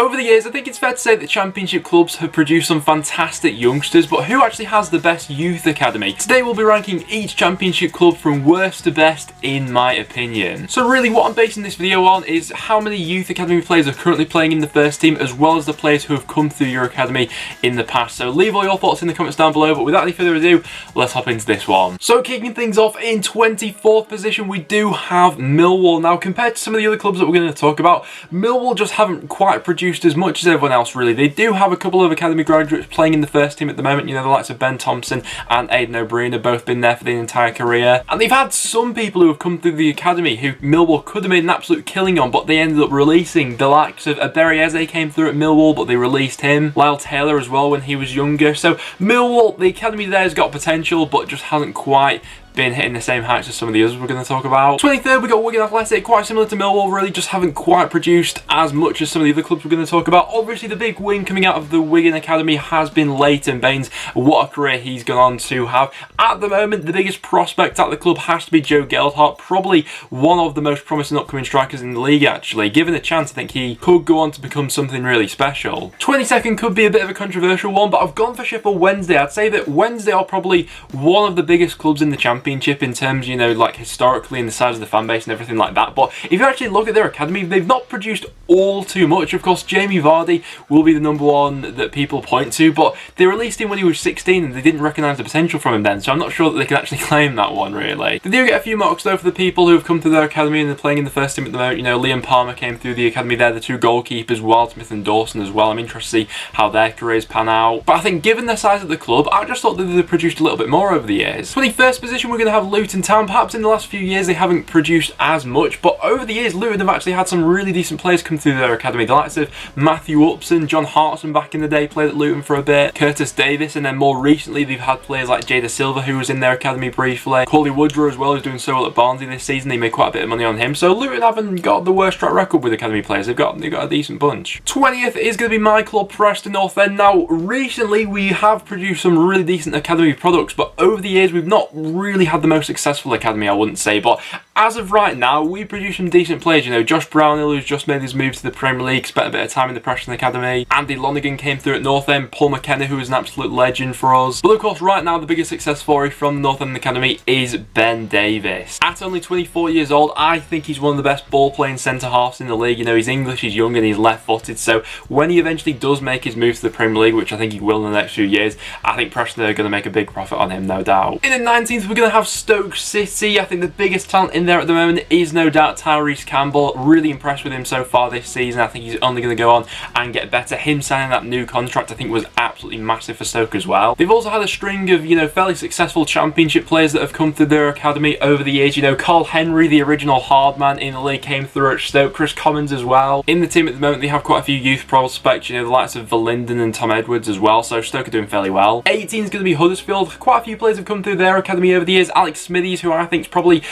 Over the years, I think it's fair to say that Championship clubs have produced some fantastic youngsters, but who actually has the best youth academy? Today we'll be ranking each Championship club from worst to best in my opinion. So really what I'm basing this video on is how many youth academy players are currently playing in the first team, as well as the players who have come through your academy in the past. So leave all your thoughts in the comments down below, but without any further ado, let's hop into this one. So kicking things off in 24th position, we do have Millwall. Now compared to some of the other clubs that we're going to talk about, Millwall just haven't quite produced as much as everyone else really. They do have a couple of academy graduates playing in the first team at the moment, you know, the likes of Ben Thompson and Aidan O'Brien have both been there for the entire career. And they've had some people who have come through the academy who Millwall could have made an absolute killing on, but they ended up releasing. The likes of Berry Eze came through at Millwall, but they released him. Lyle Taylor as well when he was younger. So Millwall, the academy there has got potential, but just hasn't quite been hitting the same heights as some of the others we're going to talk about. 23rd, we got Wigan Athletic, quite similar to Millwall really, just haven't quite produced as much as some of the other clubs we're going to talk about. Obviously the big win coming out of the Wigan Academy has been Leighton Baines. What a career he's gone on to have. At the moment, the biggest prospect at the club has to be Joe Gelhardt, probably one of the most promising upcoming strikers in the league actually. Given a chance, I think he could go on to become something really special. 22nd could be a bit of a controversial one, but I've gone for Sheffield Wednesday. I'd say that Wednesday are probably one of the biggest clubs in the Championship in terms, you know, like historically and the size of the fan base and everything like that. But if you actually look at their academy, they've not produced all too much. Of course, Jamie Vardy will be the #1 that people point to, but they released him when he was 16 and they didn't recognise the potential from him then, so I'm not sure that they can actually claim that one really. They do get a few marks though for the people who have come through their academy and they're playing in the first team at the moment. You know, Liam Palmer came through the academy there, the two goalkeepers, Wildsmith and Dawson as well. I'm interested to see how their careers pan out. But I think given the size of the club, I just thought that they'd produced a little bit more over the years. 21st position, we're going to have Luton Town. Perhaps in the last few years they haven't produced as much, but over the years Luton have actually had some really decent players come through their academy. The likes of Matthew Upson, John Hartson back in the day played at Luton for a bit, Curtis Davis, and then more recently they've had players like Jada Silva who was in their academy briefly. Corley Woodrow as well, who's doing so well at Barnsley this season. They made quite a bit of money on him. So Luton haven't got the worst track record with academy players. They've got a decent bunch. 20th is going to be my club, Preston North End. Now recently we have produced some really decent academy products, but over the years we've not really had the most successful academy, I wouldn't say, but as of right now we produce some decent players. You know, Josh Brownhill, who's just made his move to the Premier League, spent a bit of time in the Preston Academy. Andy Lonergan came through at North End. Paul McKenna, who is an absolute legend for us. But of course right now the biggest success story from North End Academy is Ben Davis. At only 24 years old, I think he's one of the best ball playing centre halves in the league. You know, he's English, he's young and he's left footed, so when he eventually does make his move to the Premier League, which I think he will in the next few years, I think Preston are going to make a big profit on him, no doubt. In the 19th we're going to have Stoke City. I think the biggest talent in there at the moment is no doubt Tyrese Campbell. Really impressed with him so far this season. I think he's only going to go on and get better. Him signing that new contract I think was absolutely massive for Stoke as well. They've also had a string of, you know, fairly successful Championship players that have come through their academy over the years. You know, Carl Henry, the original hard man in the league, came through at Stoke. Chris Commons as well. In the team at the moment they have quite a few youth prospects, you know, the likes of Verlinden and Tom Edwards as well, so Stoke are doing fairly well. 18 is going to be Huddersfield. Quite a few players have come through their academy over the years. Alex Smithies, who I think is probably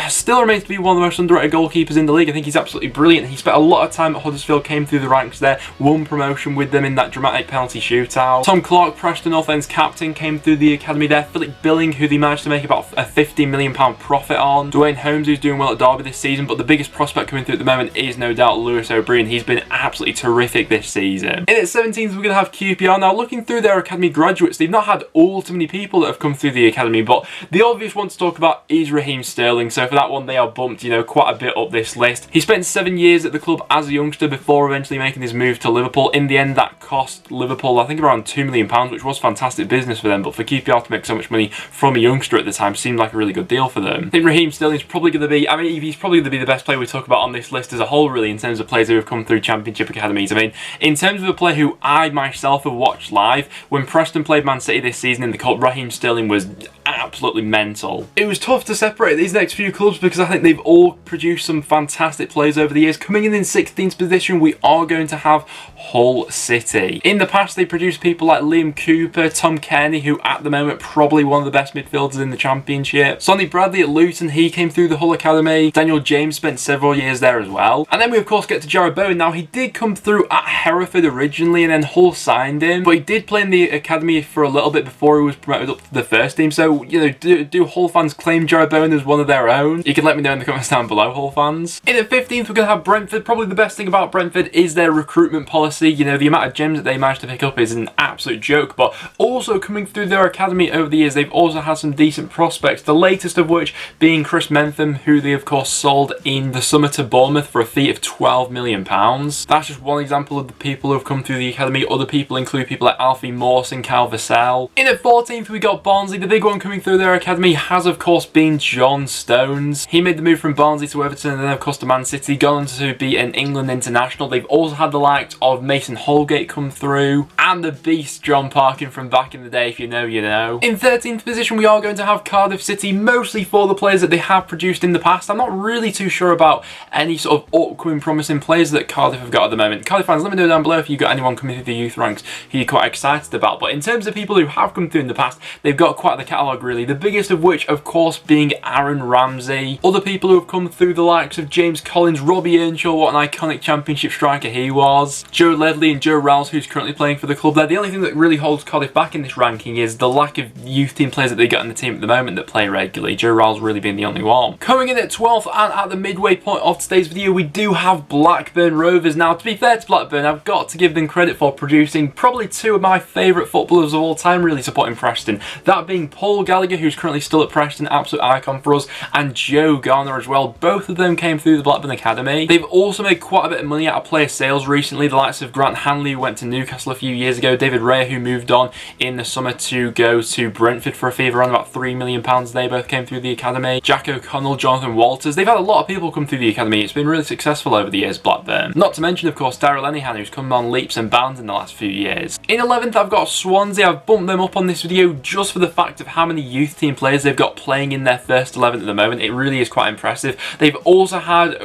still remains to be one of the most underrated goalkeepers in the league. I think he's absolutely brilliant. He spent a lot of time at Huddersfield, came through the ranks there, won promotion with them in that dramatic penalty shootout. Tom Clark, Preston North End's captain, came through the academy there. Philip Billing, who they managed to make about a £15 million profit on. Dwayne Holmes, who's doing well at Derby this season, but the biggest prospect coming through at the moment is no doubt Lewis O'Brien. He's been absolutely terrific this season. In its 17th, we're going to have QPR. Now, looking through their academy graduates, they've not had all too many people that have come through the academy, but the obvious one to talk about is Raheem Sterling. So for that one, they are bumped, you know, quite a bit up this list. He spent 7 years at the club as a youngster before eventually making his move to Liverpool. In the end, that cost Liverpool, I think, around £2 million, which was fantastic business for them, but for QPR to make so much money from a youngster at the time seemed like a really good deal for them. I think Raheem Sterling's probably going to be, I mean, he's probably going to be the best player we talk about on this list as a whole, really, in terms of players who have come through Championship academies. I mean, in terms of a player who I myself have watched live, when Preston played Man City this season in the Cup, Raheem Sterling was absolutely mental. It was tough to separate these next few clubs because I think they've all produced some fantastic players over the years. Coming in 16th position, we are going to have Hull City. In the past, they produced people like Liam Cooper, Tom Kearney, who at the moment probably one of the best midfielders in the Championship. Sonny Bradley at Luton, he came through the Hull Academy. Daniel James spent several years there as well. And then we of course get to Jarrod Bowen. Now, he did come through at Hereford originally and then Hull signed him, but he did play in the academy for a little bit before he was promoted up to the first team. So, you know, do Hull fans claim Jarrod Bowen as one of their own? Stones? You can let me know in the comments down below, Hull fans. In at 15th, we're going to have Brentford. Probably the best thing about Brentford is their recruitment policy. You know, the amount of gems that they managed to pick up is an absolute joke, but also coming through their academy over the years, they've also had some decent prospects, the latest of which being Chris Mentham, who they of course sold in the summer to Bournemouth for a fee of £12 million. That's just one example of the people who have come through the academy. Other people include people like Alfie Mawson, Kyle Vassell. In at 14th, we got Barnsley. The big one coming through their academy has of course been John Stones. He made the move from Barnsley to Everton and then of course to Man City, gone on to be an England international. They've also had the likes of Mason Holgate come through and the beast John Parkin from back in the day. If you know, you know. In 13th position, we are going to have Cardiff City, mostly for the players that they have produced in the past. I'm not really too sure about any sort of upcoming promising players that Cardiff have got at the moment. Cardiff fans, let me know down below if you've got anyone coming through the youth ranks who you're quite excited about. But in terms of people who have come through in the past, they've got quite the catalogue really. The biggest of which, of course, being Aaron Ramsey. Other people who have come through the likes of James Collins, Robbie Earnshaw, what an iconic Championship striker he was. Joe Ledley and Joe Rouse, who's currently playing for the club there. The only thing that really holds Cardiff back in this ranking is the lack of youth team players that they got in the team at the moment that play regularly. Joe Rouse really being the only one. Coming in at 12th and at the midway point of today's video, we do have Blackburn Rovers. Now, to be fair to Blackburn, I've got to give them credit for producing probably two of my favourite footballers of all time really supporting Preston. That being Paul Gallagher, who's currently still at Preston, absolute icon for us, and Joe Garner as well. Both of them came through the Blackburn Academy. They've also made quite a bit of money out of player sales recently. The likes of Grant Hanley, who went to Newcastle a few years ago, David Raya, who moved on in the summer to go to Brentford for a fee of around about £3 million. They both came through the academy. Jack O'Connell, Jonathan Walters. They've had a lot of people come through the academy. It's been really successful over the years, Blackburn. Not to mention, of course, Daryl Lenihan, who's come on leaps and bounds in the last few years. In 11th, I've got Swansea. I've bumped them up on this video just for the fact of how many youth team players they've got playing in their first 11 at the moment. It really is quite impressive. They've also had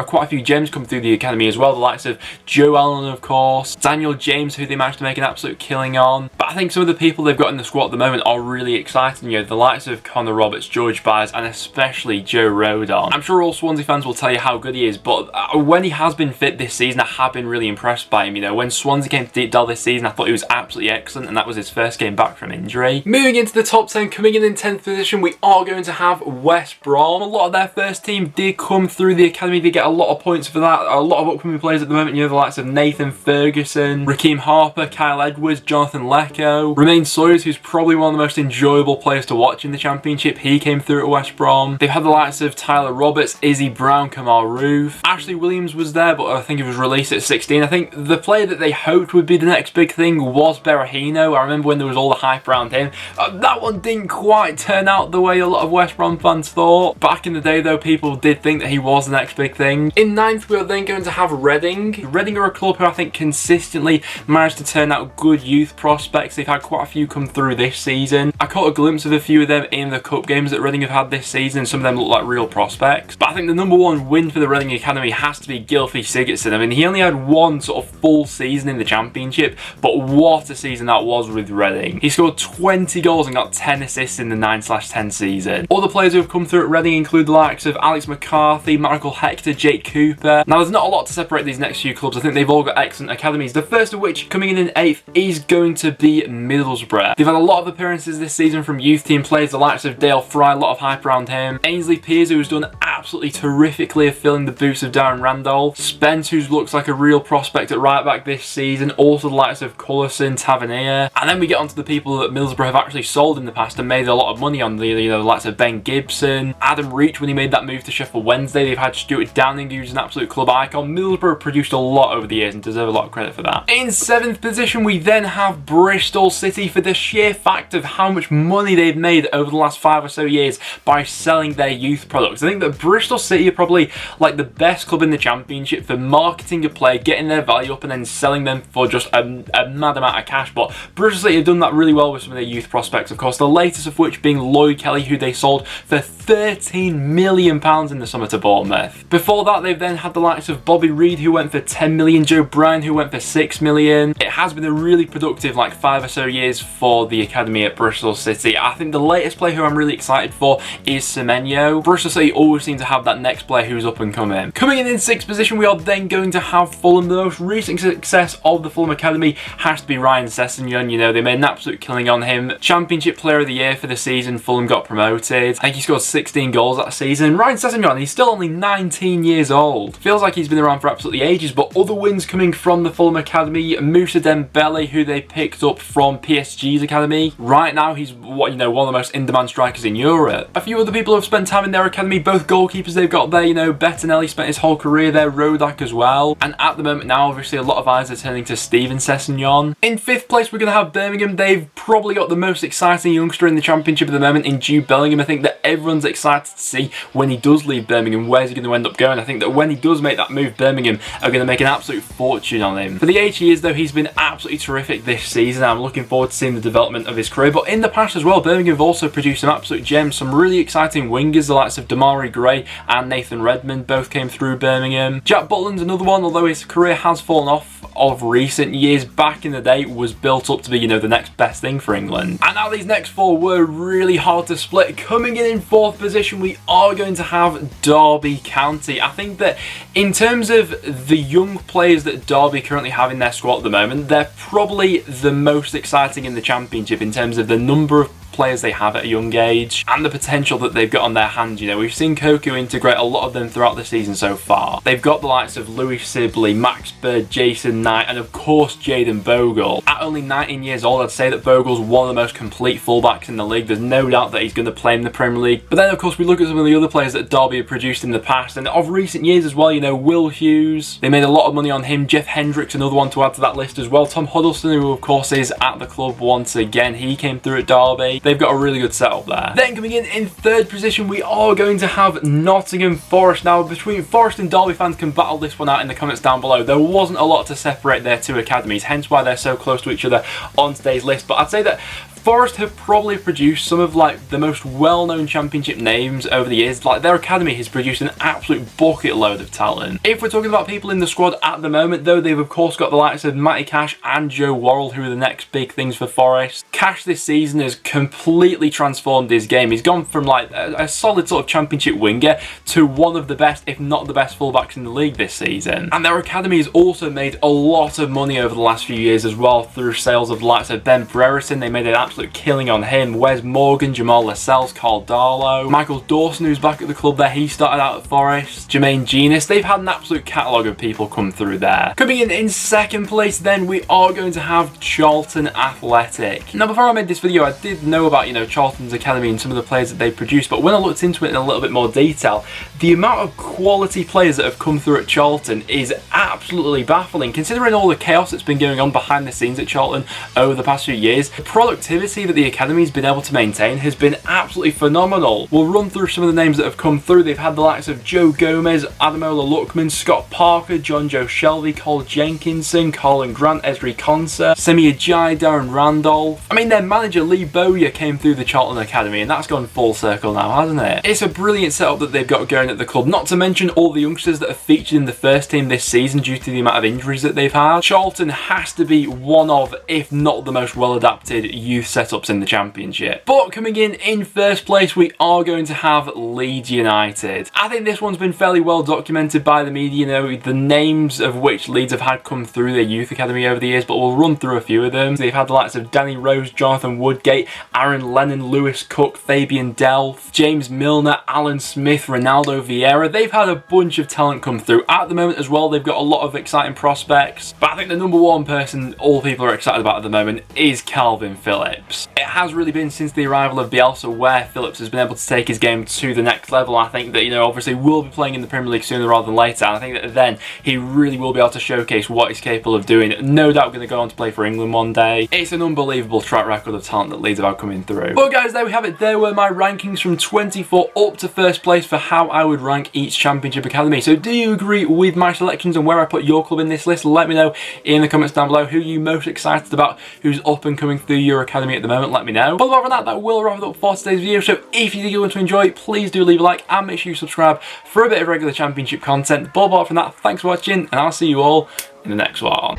quite a few gems come through the academy as well. The likes of Joe Allen, of course, Daniel James, who they managed to make an absolute killing on. But I think some of the people they've got in the squad at the moment are really exciting. You know, the likes of Connor Roberts, George Byers, and especially Joe Rodon. I'm sure all Swansea fans will tell you how good he is, but when he has been fit this season, I have been really impressed by him. You know, when Swansea came to Deep Dell this season, I thought he was absolutely excellent, and that was his first game back from injury. Moving into the top 10, coming in 10th position, we are going to have West Brom. A lot of their first team did come through the academy. They get a lot of points for that. A lot of upcoming players at the moment. You know, the likes of Nathan Ferguson, Raheem Harper, Kyle Edwards, Jonathan Lecco, Romain Sawyers, who's probably one of the most enjoyable players to watch in the Championship. He came through at West Brom. They've had the likes of Tyler Roberts, Izzy Brown, Kamal Roof. Ashley Williams was there, but I think he was released at 16. I think the player that they hoped would be the next big thing was Berahino. I remember when there was all the hype around him. That one didn't quite turn out the way a lot of West Brom fans thought. Back in the day though, people did think that he was the next big thing. In 9th, we are then going to have Reading. Reading are a club who I think consistently managed to turn out good youth prospects. They've had quite a few come through this season. I caught a glimpse of a few of them in the cup games that Reading have had this season. Some of them look like real prospects. But I think the number one win for the Reading Academy has to be Gylfi Sigurdsson. I mean, he only had one sort of full season in the Championship, but what a season that was with Reading. He scored 20 goals and got 10 assists in the 9/10 season. Other players who have come through at Reading include the likes of Alex McCarthy, Michael Hector, Jake Cooper. Now, there's not a lot to separate these next few clubs. I think they've all got excellent academies. The first of which, coming in 8th, is going to be Middlesbrough. They've had a lot of appearances this season from youth team players, the likes of Dale Fry, a lot of hype around him. Ainsley Pears, who's done absolutely terrifically of filling the boots of Darren Randolph. Spence, who looks like a real prospect at right back this season. Also the likes of Cullerson, Tavernier. And then we get onto the people that Middlesbrough have actually sold in the past and made a lot of money on. The likes of Ben Gibson, Adam Reach when he made that move to Sheffield Wednesday. They've had Stuart Downing, who's an absolute club icon. Middlesbrough produced a lot over the years and deserve a lot of credit for that. In 7th position, we then have Bristol City for the sheer fact of how much money they've made over the last 5 or so years by selling their youth products. I think that Bristol City are probably like the best club in the Championship for marketing a player, getting their value up and then selling them for just a mad amount of cash. But Bristol City have done that really well with some of their youth prospects, of course, the latest of which being Lloyd Kelly, who they sold for £13 million in the summer to Bournemouth. Before that, they've then had the likes of Bobby Reid, who went for £10 million, Joe Bryan, who went for £6 million. It has been a really productive like 5 or so years for the academy at Bristol City. I think the latest player who I'm really excited for is Semenyo. Bristol City always seem to have that next player who's up and coming. Coming in 6th position, we are then going to have Fulham. The most recent success of the Fulham academy has to be Ryan Sessegnon. You know, they made an absolute killing on him. Championship Player of the Year for the season. Fulham got promoted. I think he scored 16 goals that season. Ryan Sessegnon, he's still only 19 years old. Feels like he's been around for absolutely ages, but other wins coming from the Fulham Academy. Moussa Dembele, who they picked up from PSG's academy. Right now, he's one of the most in-demand strikers in Europe. A few other people have spent time in their academy, both goalkeepers they've got there, you know, Bettinelli spent his whole career there, Rodak as well. And at the moment now, obviously, a lot of eyes are turning to Steven Sessegnon. In 5th place, we're going to have Birmingham. They've probably got the most exciting youngster in the Championship at the moment in Jude Bellingham. I think that everyone's excited to see when he does leave Birmingham, where's he going to end up going. I think that when he does make that move, Birmingham are going to make an absolute fortune on him. For the age he is, though, he's been absolutely terrific this season. I'm looking forward to seeing the development of his career. But in the past as well, Birmingham have also produced some absolute gems, some really exciting wingers, the likes of Damari Gray and Nathan Redmond both came through Birmingham. Jack Butland's another one, although his career has fallen off of recent years. Back in the day, was built up to be, you know, the next best thing for England. And now these next four were really hard to split. Coming in 4th position, we are going to have Derby County. I think that in terms of the young players that Derby currently have in their squad at the moment, they're probably the most exciting in the Championship in terms of the number of players they have at a young age and the potential that they've got on their hands. You know, we've seen Koku integrate a lot of them throughout the season so far. They've got the likes of Louis Sibley, Max Bird, Jason Knight, and of course Jayden Bogle. At only 19 years old, I'd say that Bogle's one of the most complete fullbacks in the league. There's no doubt that he's going to play in the Premier League. But then of course we look at some of the other players that Derby have produced in the past and of recent years as well. You know, Will Hughes, they made a lot of money on him. Jeff Hendricks, another one to add to that list as well. Tom Huddleston, who of course is at the club once again, he came through at Derby. They've got a really good setup there. Then coming in 3rd position, we are going to have Nottingham Forest. Now, between Forest and Derby fans can battle this one out in the comments down below. There wasn't a lot to separate their two academies, hence why they're so close to each other on today's list. But I'd say that Forest have probably produced some of like the most well-known Championship names over the years. Like their academy has produced an absolute bucket load of talent. If we're talking about people in the squad at the moment though, they've of course got the likes of Matty Cash and Joe Worrell, who are the next big things for Forest. Cash this season has completely transformed his game. He's gone from like a solid sort of Championship winger to one of the best, if not the best fullbacks in the league this season. And their academy has also made a lot of money over the last few years as well through sales of the likes of Ben Brereton. They made an absolute killing on him. Wes Morgan, Jamal Lascelles, Carl Darlow, Michael Dawson, who's back at the club there, he started out at Forest, Jermaine Genius. They've had an absolute catalogue of people come through there. Coming in 2nd place then, we are going to have Charlton Athletic. Now before I made this video, I did know about, you know, Charlton's academy and some of the players that they produced, but when I looked into it in a little bit more detail, the amount of quality players that have come through at Charlton is absolutely baffling, considering all the chaos that's been going on behind the scenes at Charlton over the past few years. The productivity that the academy's been able to maintain has been absolutely phenomenal. We'll run through some of the names that have come through. They've had the likes of Joe Gomez, Adamola Luckman, Scott Parker, John Joe Shelby, Cole Jenkinson, Colin Grant, Esri Konsa, Semi Ajayi, Darren Randolph. I mean, their manager Lee Bowyer came through the Charlton Academy and that's gone full circle now, hasn't it? It's a brilliant setup that they've got going at the club, not to mention all the youngsters that have featured in the first team this season due to the amount of injuries that they've had. Charlton has to be one of, if not the most well-adapted youth setups in the Championship. But coming in 1st place, we are going to have Leeds United. I think this one's been fairly well documented by the media, you know, the names of which Leeds have had come through their youth academy over the years, but we'll run through a few of them. They've had the likes of Danny Rose, Jonathan Woodgate, Aaron Lennon, Lewis Cook, Fabian Delph, James Milner, Alan Smith, Ronaldo Vieira. They've had a bunch of talent come through. At the moment as well, they've got a lot of exciting prospects, but I think the number one person all people are excited about at the moment is Calvin Phillips. It has really been since the arrival of Bielsa where Phillips has been able to take his game to the next level. I think that, you know, obviously we'll be playing in the Premier League sooner rather than later, and I think that then he really will be able to showcase what he's capable of doing. No doubt going to go on to play for England one day. It's an unbelievable track record of talent that Leeds have had coming through. But guys, there we have it. There were my rankings from 24 up to 1st place for how I would rank each Championship academy. So do you agree with my selections and where I put your club in this list? Let me know in the comments down below. Who are you most excited about? Who's up and coming through your academy at the moment? Let me know. But apart from that will wrap it up for today's video. So if you did want to enjoy, please do leave a like and make sure you subscribe for a bit of regular Championship content. But apart from that, thanks for watching and I'll see you all in the next one.